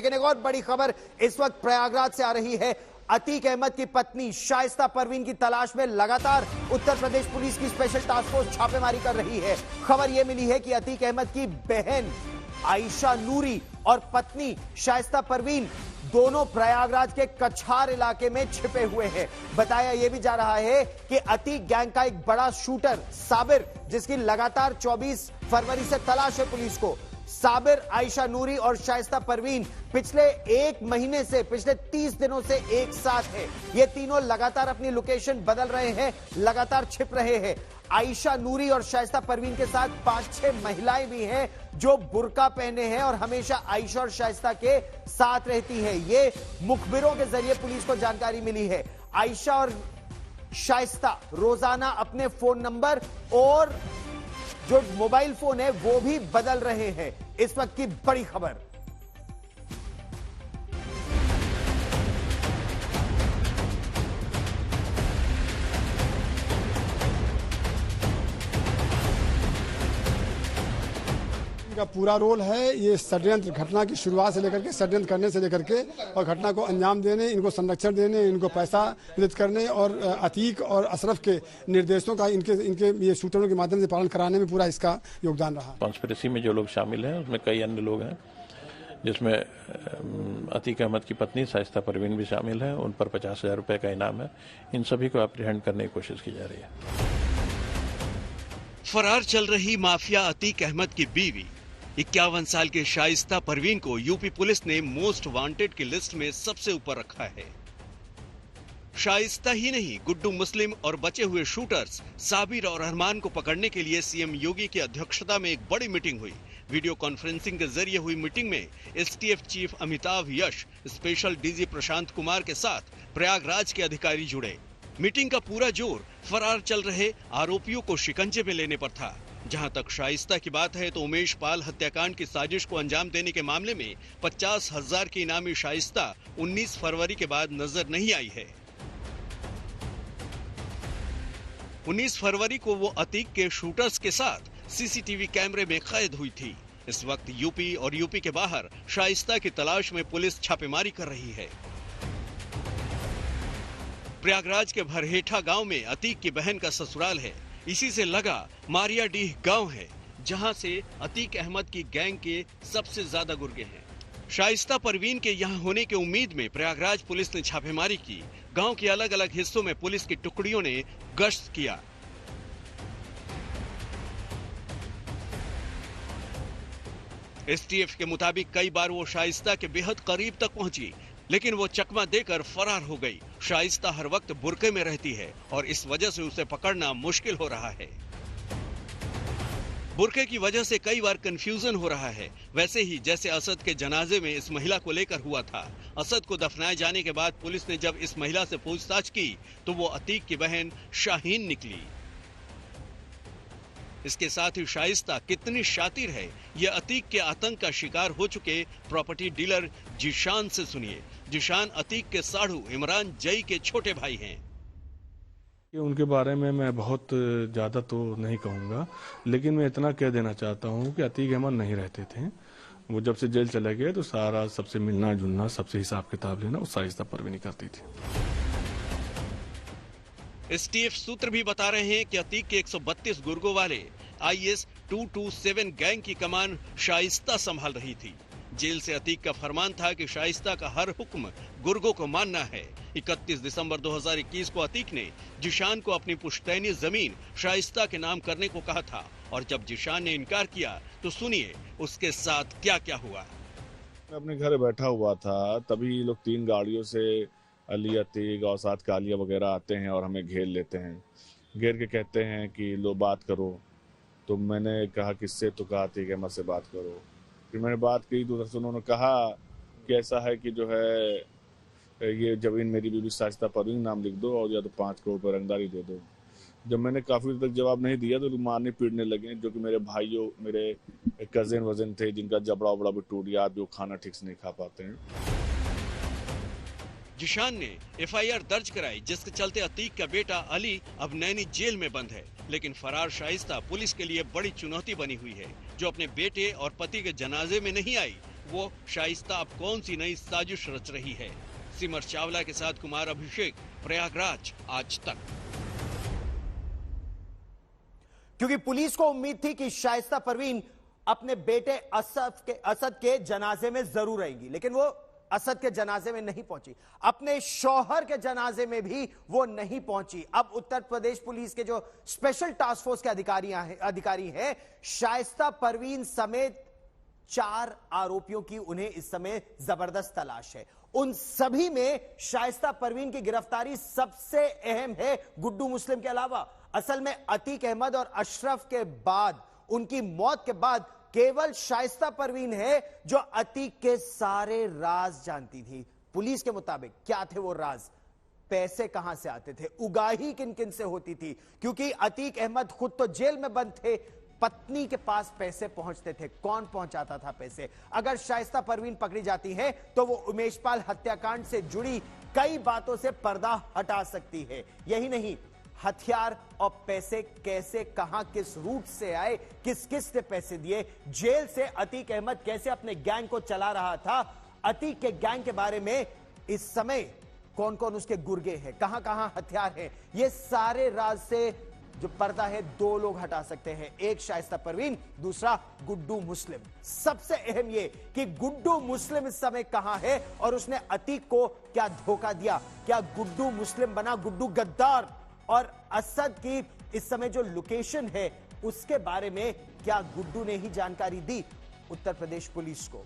लेकिन एक और बड़ी खबर इस वक्त प्रयागराज से आ रही है। अतीक अहमद की पत्नी शाइस्ता परवीन की तलाश में लगातार उत्तर प्रदेश पुलिस की स्पेशल टास्क फोर्स छापेमारी कर रही है। खबर यह मिली है कि अतीक अहमद की बहन आयशा नूरी और पत्नी शाइस्ता परवीन दोनों प्रयागराज के कछार इलाके में छिपे हुए हैं। बताया यह भी जा रहा है कि अतीक गैंग का एक बड़ा शूटर साबिर, जिसकी लगातार 24 फरवरी से तलाश है पुलिस को, साबिर, आयशा नूरी और शाइस्ता परवीन पिछले एक महीने से, पिछले 30 दिनों से एक साथ हैं। ये तीनों लगातार अपनी लोकेशन बदल रहे हैं, लगातार छिप रहे हैं। आयशा नूरी और शाइस्ता परवीन के साथ 5-6 महिलाएं भी हैं जो बुर्का पहने हैं और हमेशा आयशा और शाइस्ता के साथ रहती हैं। ये मुखबिरों के जरिए पुलिस को जानकारी मिली है। आयशा और शाइस्ता रोजाना अपने फोन नंबर और जो मोबाइल फोन है वो भी बदल रहे हैं। इस वक्त की बड़ी खबर। का पूरा रोल है ये षड्यंत्र, घटना की शुरुआत से लेकर के षड्यंत्र करने से लेकर के और घटना को अंजाम देने, इनको संरक्षण देने, इनको पैसा वितरित करने और अतीक और अशरफ के निर्देशों का इनके ये सूत्रों के माध्यम से पालन कराने में पूरा इसका योगदान रहा। कॉन्स्पिरेसी में जो लोग शामिल हैं उसमें कई अन्य लोग हैं, जिसमें अतीक अहमद की पत्नी शाइस्ता परवीन भी शामिल है। उन पर 50,000 रुपए का इनाम है। इन सभी को अप्रीहेंड करने की कोशिश की जा रही है। फरार चल रही माफिया अतीक अहमद की बीवी 51 साल की शाइस्ता परवीन को यूपी पुलिस ने मोस्ट वांटेड की लिस्ट में सबसे ऊपर रखा है। शाइस्ता ही नहीं, गुड्डू मुस्लिम और बचे हुए शूटर्स साबिर और अरमान को पकड़ने के लिए सीएम योगी की अध्यक्षता में एक बड़ी मीटिंग हुई। वीडियो कॉन्फ्रेंसिंग के जरिए हुई मीटिंग में एसटीएफ चीफ अमिताभ यश, स्पेशल डीजी प्रशांत कुमार के साथ प्रयागराज के अधिकारी जुड़े। मीटिंग का पूरा जोर फरार चल रहे आरोपियों को शिकंजे में लेने पर था। जहां तक शाइस्ता की बात है तो उमेश पाल हत्याकांड की साजिश को अंजाम देने के मामले में 50,000 की इनामी शाइस्ता 19 फरवरी के बाद नजर नहीं आई है। 19 फरवरी को वो अतीक के शूटर्स के साथ सीसीटीवी कैमरे में कैद हुई थी। इस वक्त यूपी और यूपी के बाहर शाइस्ता की तलाश में पुलिस छापेमारी कर रही है। प्रयागराज के भरहेठा गांव में अतीक की बहन का ससुराल है। इसी से लगा मारियाडीह गांव है, जहां से अतीक अहमद की गैंग के सबसे ज्यादा गुर्गे हैं। शाइस्ता परवीन के यहां होने के उम्मीद में प्रयागराज पुलिस ने छापेमारी की। गांव के अलग अलग हिस्सों में पुलिस की टुकड़ियों ने गश्त किया। एसटीएफ के मुताबिक कई बार वो शाइस्ता के बेहद करीब तक पहुंची, लेकिन वो चकमा देकर फरार हो गई। शाइस्ता हर वक्त बुर्के में रहती है और इस वजह से उसे पकड़ना मुश्किल हो रहा है। बुर्के की वजह से कई बार कंफ्यूजन हो रहा है, वैसे ही जैसे असद के जनाजे में इस महिला को लेकर हुआ था। असद को दफनाए जाने के बाद पुलिस ने जब इस महिला से पूछताछ की तो वो अतीक की बहन शाहीन निकली। इसके साथ ही शाइस्ता कितनी शातिर है, यह अतीक के आतंक का शिकार हो चुके प्रॉपर्टी डीलर जिशान से सुनिए। जिशान अतीक के साढ़ू इमरान जई के छोटे भाई हैं। उनके बारे में मैं बहुत ज़्यादा तो नहीं कहूँगा, लेकिन मैं इतना कह देना चाहता हूँ कि अतीक अहमद नहीं रहते थे। वो जब से जेल चले गए तो सारा सबसे मिलना जुलना, सबसे हिसाब किताब लेना वो शाइस्ता परवीन करती थी। एसटीएफ सूत्र भी बता रहे हैं कि अतीक के 132 गुर्गों वाले IS 227 गैंग की कमान शाइस्ता संभाल रही थी। जेल से अतीक का फरमान था कि शाइस्ता का हर हुक्म गुर्गों को मानना है। 31 दिसंबर 2021 को अतीक ने जिशान को अपनी पुश्तैनी जमीन शाइस्ता के नाम करने को कहा था और जब जिशान ने इनकार किया तो सुनिए उसके साथ क्या क्या हुआ। मैं अपने घर बैठा हुआ था, तभी लोग 3 गाड़ियों से अली, अतीक और साथ कालिया वगैरह आते हैं और हमें घेर लेते हैं। घेर के कहते हैं कि लो बात करो। तो मैंने कहा किससे? तो कहा अतीक अहमद से बात करो। फिर मैंने बात की तो उधर से उन्होंने कहा कि ऐसा है कि जो है ये ज़मीन मेरी बीवी शाइस्ता परवीन नाम लिख दो और या तो 5 करोड़ पर रंगदारी दे दो। जब मैंने काफ़ी देर तक जवाब नहीं दिया तो मारने पीटने लगे, जो कि मेरे भाइयों, मेरे कज़न वजन थे जिनका जबड़ा उबड़ा भी टूट गया, जो खाना ठीक से नहीं खा पाते हैं। जिशान ने एफआईआर दर्ज कराई, जिसके चलते अतीक का बेटा अली अब नैनी जेल में बंद है। लेकिन फरार शाइस्ता पुलिस के लिए बड़ी चुनौती बनी हुई है, जो अपने बेटे और पति के जनाजे में नहीं आई, वो शाइस्ता अब कौन सी नई साजिश रच रही है। सिमर चावला के साथ कुमार अभिषेक, प्रयागराज, आज तक। क्योंकि पुलिस को उम्मीद थी कि शाइस्ता परवीन अपने बेटे असद के जनाजे में जरूर आएंगी, लेकिन वो असद के जनाजे में नहीं पहुंची। अपने शौहर के जनाजे में भी वो नहीं पहुंची। अब उत्तर प्रदेश पुलिस के जो स्पेशल टास्क फोर्स के अधिकारी हैं, शाइस्ता परवीन समेत 4 आरोपियों की उन्हें इस समय जबरदस्त तलाश है। उन सभी में शाइस्ता परवीन की गिरफ्तारी सबसे अहम है, गुड्डू मुस्लिम के अलावा। असल में अतीक अहमद और अशरफ के बाद, उनकी मौत के बाद केवल शाइस्ता परवीन है जो अतीक के सारे राज जानती थी। पुलिस के मुताबिक क्या थे वो राज? पैसे कहां से आते थे, उगाही किन किन से होती थी? क्योंकि अतीक अहमद खुद तो जेल में बंद थे, पत्नी के पास पैसे पहुंचते थे। कौन पहुंचाता था पैसे? अगर शाइस्ता परवीन पकड़ी जाती है तो वो उमेशपाल हत्याकांड से जुड़ी कई बातों से पर्दा हटा सकती है। यही नहीं, हथियार और पैसे कैसे, कहां, किस रूट से आए, किस किस ने पैसे दिए, जेल से अतीक अहमद कैसे अपने गैंग को चला रहा था, अतीक के गैंग के बारे में इस समय कौन कौन उसके गुर्गे हैं, कहां कहां हथियार हैं, ये सारे राज से जो पर्दा है 2 लोग हटा सकते हैं। एक शाइस्ता परवीन, दूसरा गुड्डू मुस्लिम। सबसे अहम ये कि गुड्डू मुस्लिम इस समय कहां है और उसने अतीक को क्या धोखा दिया? क्या गुड्डू मुस्लिम बना गुड्डू गद्दार? और असद की इस समय जो लोकेशन है उसके बारे में क्या गुड्डू ने ही जानकारी दी उत्तर प्रदेश पुलिस को?